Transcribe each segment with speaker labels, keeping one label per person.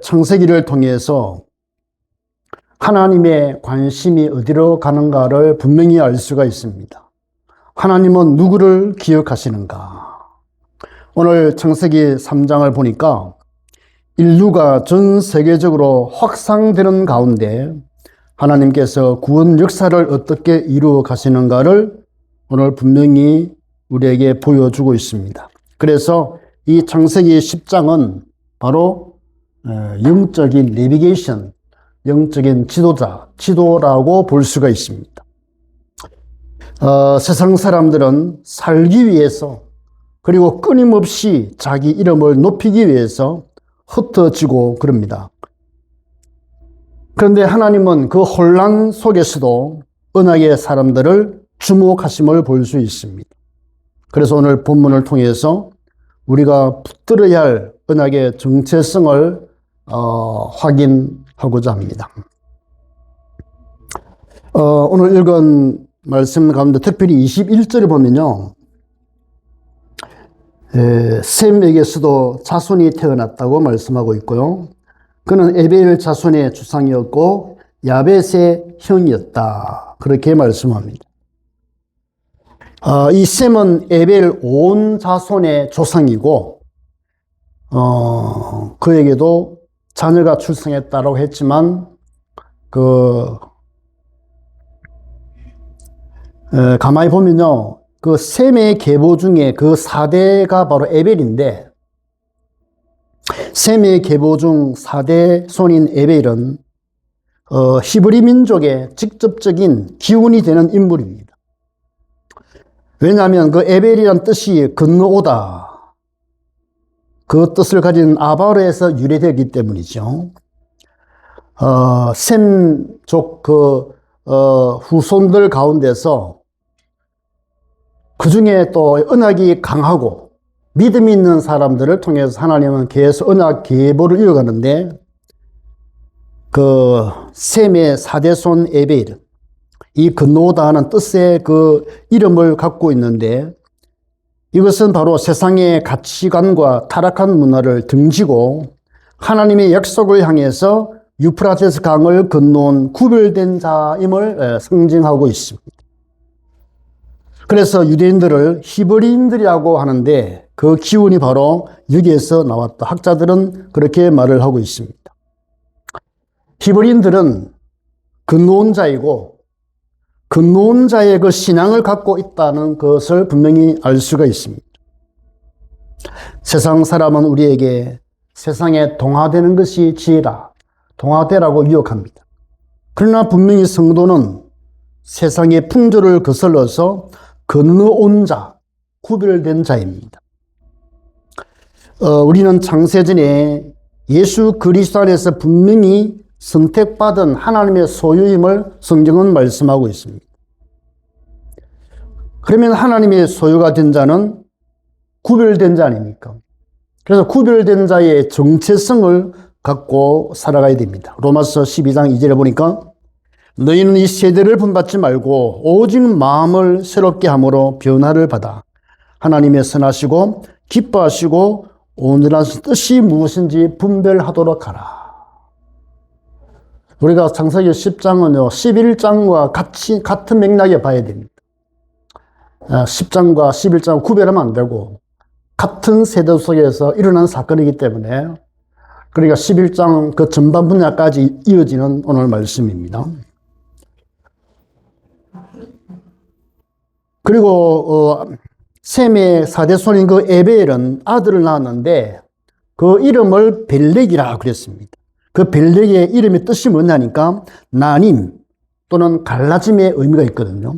Speaker 1: 창세기를 통해서 하나님의 관심이 어디로 가는가를 분명히 알 수가 있습니다. 하나님은 누구를 기억하시는가? 오늘 창세기 3장을 보니까 인류가 전 세계적으로 확산되는 가운데 하나님께서 구원 역사를 어떻게 이루어 가시는가를 오늘 분명히 우리에게 보여주고 있습니다. 그래서 이 창세기 10장은 바로 영적인 내비게이션, 영적인 지도라고 볼 수가 있습니다. 세상 사람들은 살기 위해서 그리고 끊임없이 자기 이름을 높이기 위해서 흩어지고 그럽니다. 그런데 하나님은 그 혼란 속에서도 언약의 사람들을 주목하심을 볼 수 있습니다. 그래서 오늘 본문을 통해서 우리가 붙들어야 할 언약의 정체성을 확인하고자 합니다. 오늘 읽은 말씀 가운데 특별히 21절을 보면요. 셈에게서도 자손이 태어났다고 말씀하고 있고요. 그는 에벨 자손의 주상이었고 야벳의 형이었다. 그렇게 말씀합니다. 이 셈은 에벨 온 자손의 조상이고 그에게도 자녀가 출생했다고 했지만 가만히 보면요. 그 셈의 계보 중에 그 4대가 바로 에벨인데 셈의 계보 중 4대 손인 에벨은 히브리 민족의 직접적인 기운이 되는 인물입니다. 왜냐하면 그 에벨이란 뜻이 건너오다. 그 뜻을 가진 아바로에서 유래되기 때문이죠. 셈족 후손들 가운데서 그 중에 또 언약이 강하고 믿음이 있는 사람들을 통해서 하나님은 계속 언약 계보를 이어가는데 그 셈의 4대손 에벨, 이 건너오다 하는 뜻의 그 이름을 갖고 있는데 이것은 바로 세상의 가치관과 타락한 문화를 등지고 하나님의 약속을 향해서 유프라테스 강을 건너온 구별된 자임을 상징하고 있습니다. 그래서 유대인들을 히브리인들이라고 하는데 그 기운이 바로 여기에서 나왔다. 학자들은 그렇게 말을 하고 있습니다. 히브리인들은 건너온 자이고 건너온 자의 그 신앙을 갖고 있다는 것을 분명히 알 수가 있습니다. 세상 사람은 우리에게 세상에 동화되는 것이 지혜다. 동화되라고 유혹합니다. 그러나 분명히 성도는 세상의 풍조를 거슬러서 건너온 자, 구별된 자입니다. 우리는 창세전에 예수 그리스도 안에서 분명히 선택받은 하나님의 소유임을 성경은 말씀하고 있습니다. 그러면 하나님의 소유가 된 자는 구별된 자 아닙니까? 그래서 구별된 자의 정체성을 갖고 살아가야 됩니다. 로마서 12장 2절에 보니까 너희는 이 세대를 본받지 말고 오직 마음을 새롭게 함으로 변화를 받아 하나님의 선하시고 기뻐하시고 온전한 뜻이 무엇인지 분별하도록 하라. 우리가 창세기 10장은요 11장과 같은 맥락에 봐야 됩니다. 10장과 11장을 구별하면 안 되고 같은 세대 속에서 일어난 사건이기 때문에 그러니까 11장 그 전반 분야까지 이어지는 오늘 말씀입니다. 그리고 셈의 4대손인 그 에벨은 아들을 낳았는데 그 이름을 벨렉이라 그랬습니다. 그 벨렉의 이름의 뜻이 뭐냐니까 나님 또는 갈라짐의 의미가 있거든요.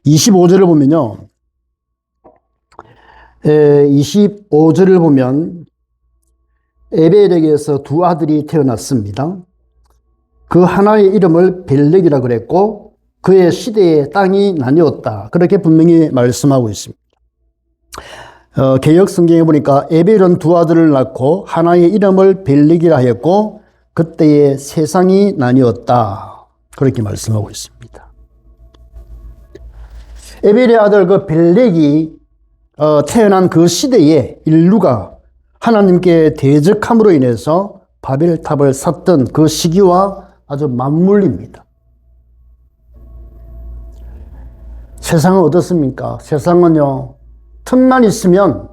Speaker 1: 25절을 보면요. 25절을 보면 에벨에게서 두 아들이 태어났습니다. 그 하나의 이름을 벨렉이라 그랬고 그의 시대에 땅이 나뉘었다. 그렇게 분명히 말씀하고 있습니다. 개역 성경에 보니까 에벨은 두 아들을 낳고 하나의 이름을 벨렉이라 하였고 그때의 세상이 나뉘었다. 그렇게 말씀하고 있습니다. 에벨의 아들 그 벨렉이 태어난 그 시대에 인류가 하나님께 대적함으로 인해서 바벨탑을 샀던 그 시기와 아주 맞물립니다. 세상은 어떻습니까? 세상은요, 틈만 있으면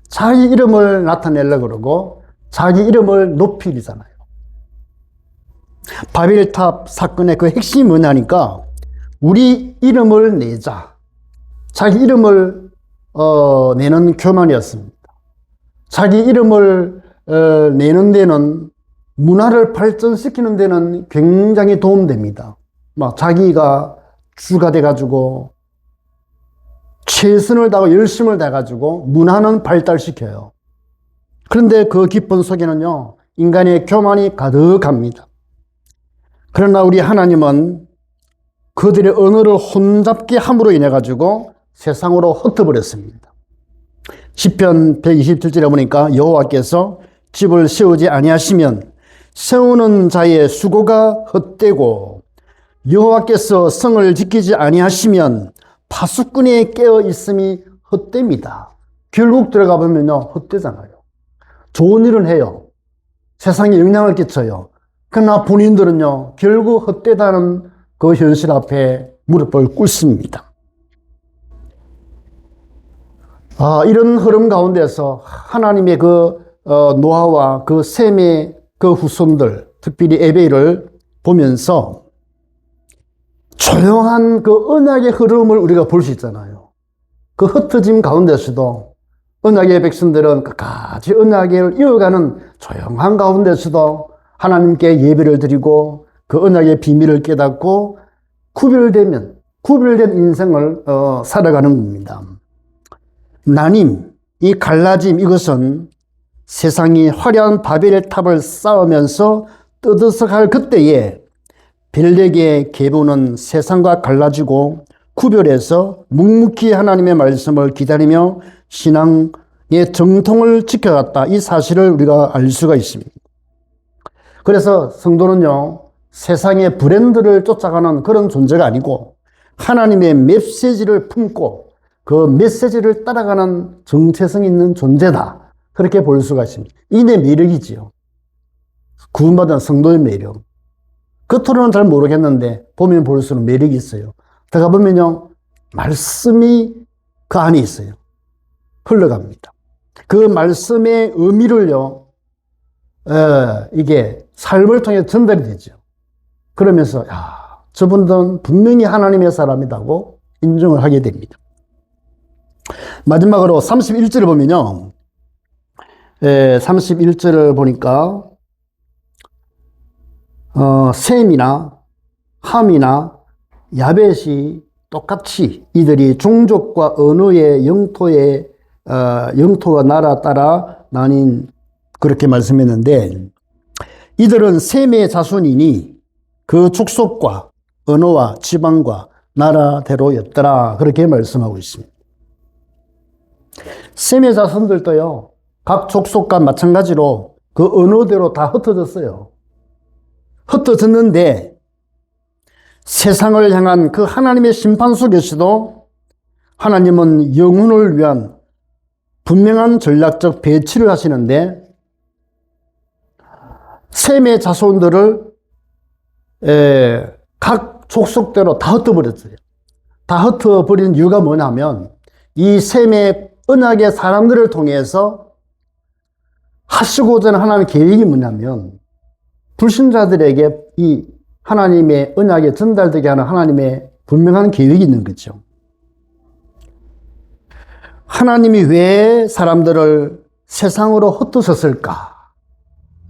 Speaker 1: 자기 이름을 나타내려고 그러고 자기 이름을 높이잖아요. 바벨탑 사건의 그 핵심이 뭐냐니까 우리 이름을 내자. 자기 이름을 내는 교만이었습니다. 자기 이름을 내는 데는 문화를 발전시키는 데는 굉장히 도움됩니다. 막 자기가 주가 돼가지고 최선을 다하고 열심을 다해가지고 문화는 발달시켜요. 그런데 그 기쁜 속에는요, 인간의 교만이 가득합니다. 그러나 우리 하나님은 그들의 언어를 혼잡게 함으로 인해 가지고 세상으로 흩어버렸습니다. 시편 127절에 보니까 여호와께서 집을 세우지 아니하시면 세우는 자의 수고가 헛되고 여호와께서 성을 지키지 아니하시면 파수꾼이 깨어 있음이 헛됩니다. 결국 들어가 보면요, 헛되잖아요. 좋은 일은 해요. 세상에 영향을 끼쳐요. 그러나 본인들은요, 결국 헛되다는 그 현실 앞에 무릎을 꿇습니다. 이런 흐름 가운데서 하나님의 그 노아와 그 셈의 그 후손들, 특별히 에베일을 보면서 조용한 그 언약의 흐름을 우리가 볼 수 있잖아요. 그 흩어짐 가운데서도 언약의 백성들은 끝까지 언약을 이어가는 조용한 가운데서도 하나님께 예배를 드리고 그 언약의 비밀을 깨닫고 구별된 인생을 살아가는 겁니다. 나님, 이 갈라짐, 이것은 세상이 화려한 바벨 탑을 쌓으면서 떠들썩할 그때에 벨렉의 계보는 세상과 갈라지고 구별해서 묵묵히 하나님의 말씀을 기다리며 신앙의 정통을 지켜갔다. 이 사실을 우리가 알 수가 있습니다. 그래서 성도는요, 세상의 브랜드를 쫓아가는 그런 존재가 아니고 하나님의 메시지를 품고 그 메시지를 따라가는 정체성 있는 존재다. 그렇게 볼 수가 있습니다. 이 내 매력이지요. 구원받은 성도의 매력. 겉으로는 잘 모르겠는데 보면 볼수록 매력이 있어요. 들어가 보면요, 말씀이 그 안에 있어요. 흘러갑니다. 그 말씀의 의미를요, 이게 삶을 통해 전달이 되죠. 그러면서 저분들은 분명히 하나님의 사람이라고 인정을 하게 됩니다. 마지막으로 31절을 보면요, 31절을 보니까 셈이나 함이나 야벳이 똑같이 이들이 종족과 언어의 영토와 나라 따라 나뉜 그렇게 말씀했는데, 이들은 셈의 자손이니 그 족속과 언어와 지방과 나라대로였더라. 그렇게 말씀하고 있습니다. 셈의 자손들도요, 각 족속과 마찬가지로 그 언어대로 다 흩어졌어요. 흩어졌는데 세상을 향한 그 하나님의 심판 속에서도 하나님은 영혼을 위한 분명한 전략적 배치를 하시는데, 셈의 자손들을 각 족속대로 다 흩어버렸어요. 다 흩어버린 이유가 뭐냐면 이 셈의 언약의 사람들을 통해서 하시고자 하는 하나님의 계획이 뭐냐면 불신자들에게 이 하나님의 언약에 전달되게 하는 하나님의 분명한 계획이 있는 거죠. 하나님이 왜 사람들을 세상으로 흩어졌을까?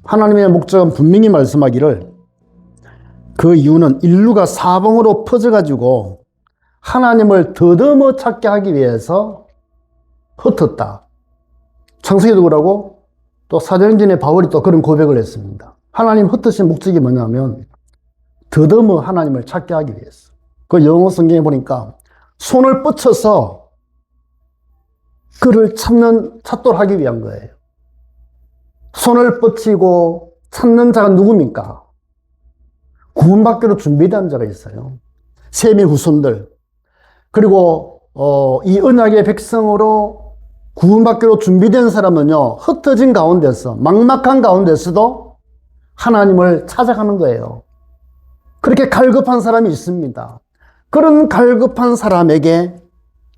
Speaker 1: 하나님의 목적은 분명히 말씀하기를 그 이유는 인류가 사방으로 퍼져가지고 하나님을 더듬어 찾게 하기 위해서 흩었다. 창세기도 그러고 또 사도행전의 바울이 또 그런 고백을 했습니다. 하나님 흩으신 목적이 뭐냐면 더듬어 하나님을 찾게 하기 위해서. 그 영어 성경에 보니까 손을 뻗쳐서 그를 찾도록 하기 위한 거예요. 손을 뻗치고 찾는 자가 누굽니까? 구원받기로 준비된 자가 있어요. 셈의 후손들. 그리고 이 언약의 백성으로 구원받기로 준비된 사람은요, 흩어진 가운데서 막막한 가운데서도 하나님을 찾아가는 거예요. 그렇게 갈급한 사람이 있습니다. 그런 갈급한 사람에게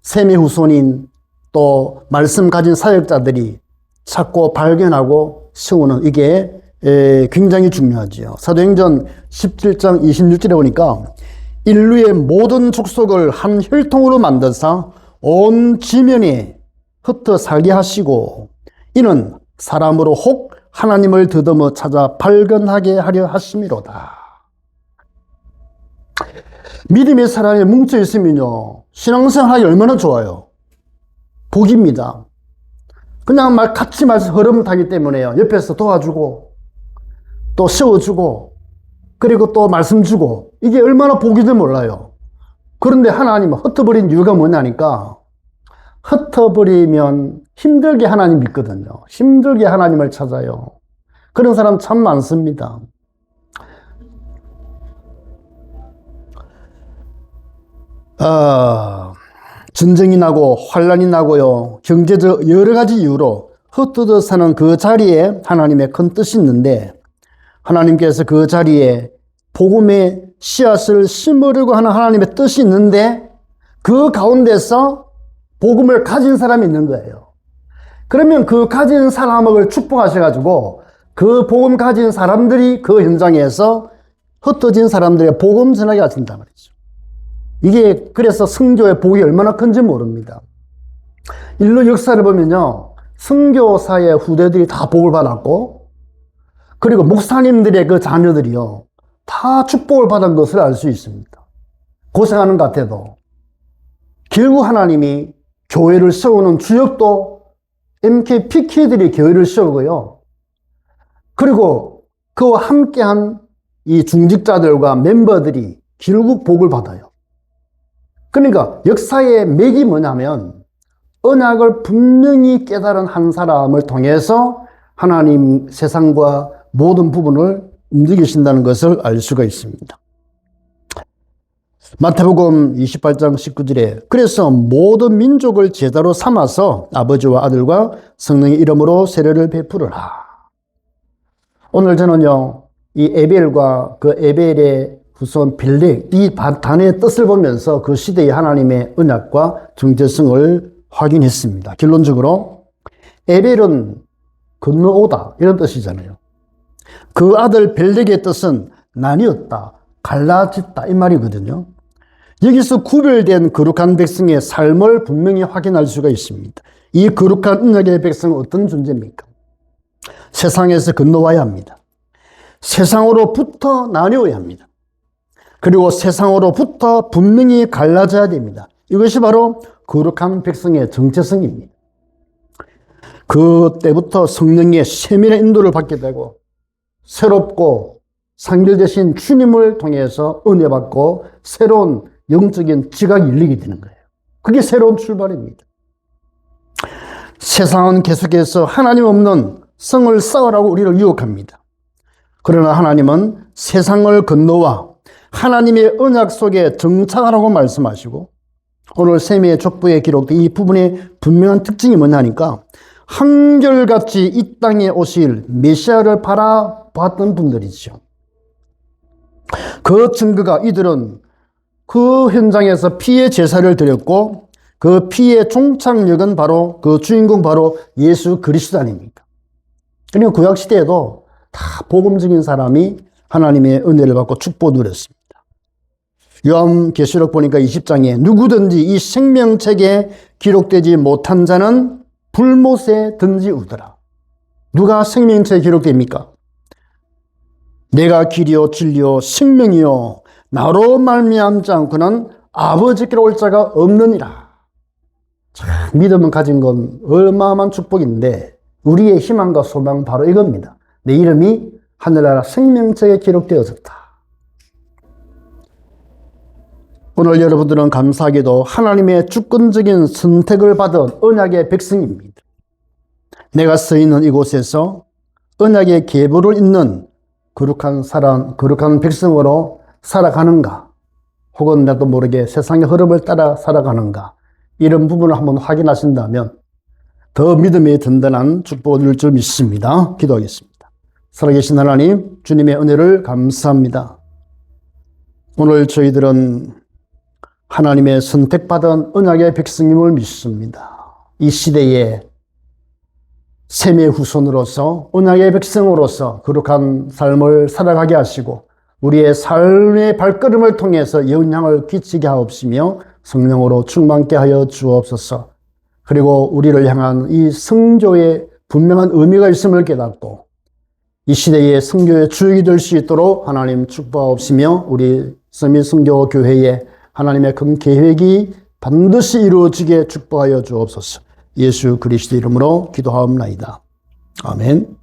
Speaker 1: 셈의 후손인 또 말씀 가진 사역자들이 찾고 발견하고 세우는 이게 굉장히 중요하지요. 사도행전 17장 26절에 보니까 인류의 모든 족속을 한 혈통으로 만드사 온 지면에 흩어 살게 하시고 이는 사람으로 혹 하나님을 더듬어 찾아 발견하게 하려 하심이로다. 믿음의 사람이 뭉쳐 있으면요, 신앙생활하기 얼마나 좋아요. 복입니다. 그냥 같이 흐름 타기 때문에요. 옆에서 도와주고 또 세워주고 그리고 또 말씀 주고 이게 얼마나 복인지 몰라요. 그런데 하나님은 흩어버린 이유가 뭐냐니까 흩어버리면 힘들게 하나님 믿거든요. 힘들게 하나님을 찾아요. 그런 사람 참 많습니다. 전쟁이 나고 환란이 나고요. 경제적 여러 가지 이유로 흩어져 사는 그 자리에 하나님의 큰 뜻이 있는데 하나님께서 그 자리에 복음의 씨앗을 심으려고 하는 하나님의 뜻이 있는데 그 가운데서 복음을 가진 사람이 있는 거예요. 그러면 그 가진 사람을 축복하셔가지고 그 복음 가진 사람들이 그 현장에서 흩어진 사람들의 복음 전하게 하신단 말이죠. 이게 그래서 선교의 복이 얼마나 큰지 모릅니다. 인류 역사를 보면요, 선교사의 후대들이 다 복을 받았고 그리고 목사님들의 그 자녀들이요 다 축복을 받은 것을 알 수 있습니다. 고생하는 것 같아도 결국 하나님이 교회를 세우는 주역도 MKPK들이 교회를 세우고요. 그리고 그와 함께한 이 중직자들과 멤버들이 결국 복을 받아요. 그러니까 역사의 맥이 뭐냐면 언약을 분명히 깨달은 한 사람을 통해서 하나님 세상과 모든 부분을 움직이신다는 것을 알 수가 있습니다. 마태복음 28장 19절에 그래서 모든 민족을 제자로 삼아서 아버지와 아들과 성령의 이름으로 세례를 베푸르라. 오늘 저는요 이 에벨과 그 에벨의 후손 빌렉 이 단어의 뜻을 보면서 그 시대의 하나님의 언약과 정체성을 확인했습니다. 결론적으로 에벨은 건너오다 이런 뜻이잖아요. 그 아들 벨렉의 뜻은 나뉘었다, 갈라졌다 이 말이거든요. 여기서 구별된 거룩한 백성의 삶을 분명히 확인할 수가 있습니다. 이 거룩한 언약의 백성은 어떤 존재입니까? 세상에서 건너와야 합니다. 세상으로부터 나뉘어야 합니다. 그리고 세상으로부터 분명히 갈라져야 됩니다. 이것이 바로 거룩한 백성의 정체성입니다. 그때부터 성령의 세밀한 인도를 받게 되고 새롭고 상결되신 주님을 통해서 은혜 받고 새로운 영적인 지각이 열리게 되는 거예요. 그게 새로운 출발입니다. 세상은 계속해서 하나님 없는 성을 쌓으라고 우리를 유혹합니다. 그러나 하나님은 세상을 건너와 하나님의 언약 속에 정착하라고 말씀하시고 오늘 세미의 족보에 기록된 이 부분의 분명한 특징이 뭐냐니까 한결같이 이 땅에 오실 메시아를 바라봤던 분들이죠. 그 증거가 이들은 그 현장에서 피의 제사를 드렸고 그 피의 종착역은 바로 그 주인공 바로 예수 그리스도 아닙니까? 그리고 구약시대에도 다 복음적인 사람이 하나님의 은혜를 받고 축복을 누렸습니다. 요한계시록 보니까 20장에 누구든지 이 생명책에 기록되지 못한 자는 불못에 던지우더라. 누가 생명책에 기록됩니까? 내가 길이요 진리요 생명이요 나로 말미암지 않고는 아버지께로 올 자가 없느니라. 참, 믿음을 가진 건 어마어마한 축복인데 우리의 희망과 소망은 바로 이겁니다. 내 이름이 하늘나라 생명책에 기록되어졌다. 오늘 여러분들은 감사하게도 하나님의 주권적인 선택을 받은 언약의 백성입니다. 내가 서 있는 이곳에서 언약의 계보를 잇는 거룩한 사람, 거룩한 백성으로 살아가는가, 혹은 나도 모르게 세상의 흐름을 따라 살아가는가, 이런 부분을 한번 확인하신다면 더 믿음이 든든한 축복을 얻을 줄 믿습니다. 기도하겠습니다. 살아계신 하나님, 주님의 은혜를 감사합니다. 오늘 저희들은 하나님의 선택받은 언약의 백성임을 믿습니다. 이 시대에 셈의 후손으로서 언약의 백성으로서 거룩한 삶을 살아가게 하시고 우리의 삶의 발걸음을 통해서 영향을 끼치게 하옵시며 성령으로 충만케 하여 주옵소서. 그리고 우리를 향한 이 성교의 분명한 의미가 있음을 깨닫고 이 시대의 성교의 주역이 될 수 있도록 하나님 축복하옵시며 우리 서밋 성교 교회에 하나님의 큰 계획이 반드시 이루어지게 축복하여 주옵소서. 예수 그리스도 이름으로 기도하옵나이다. 아멘.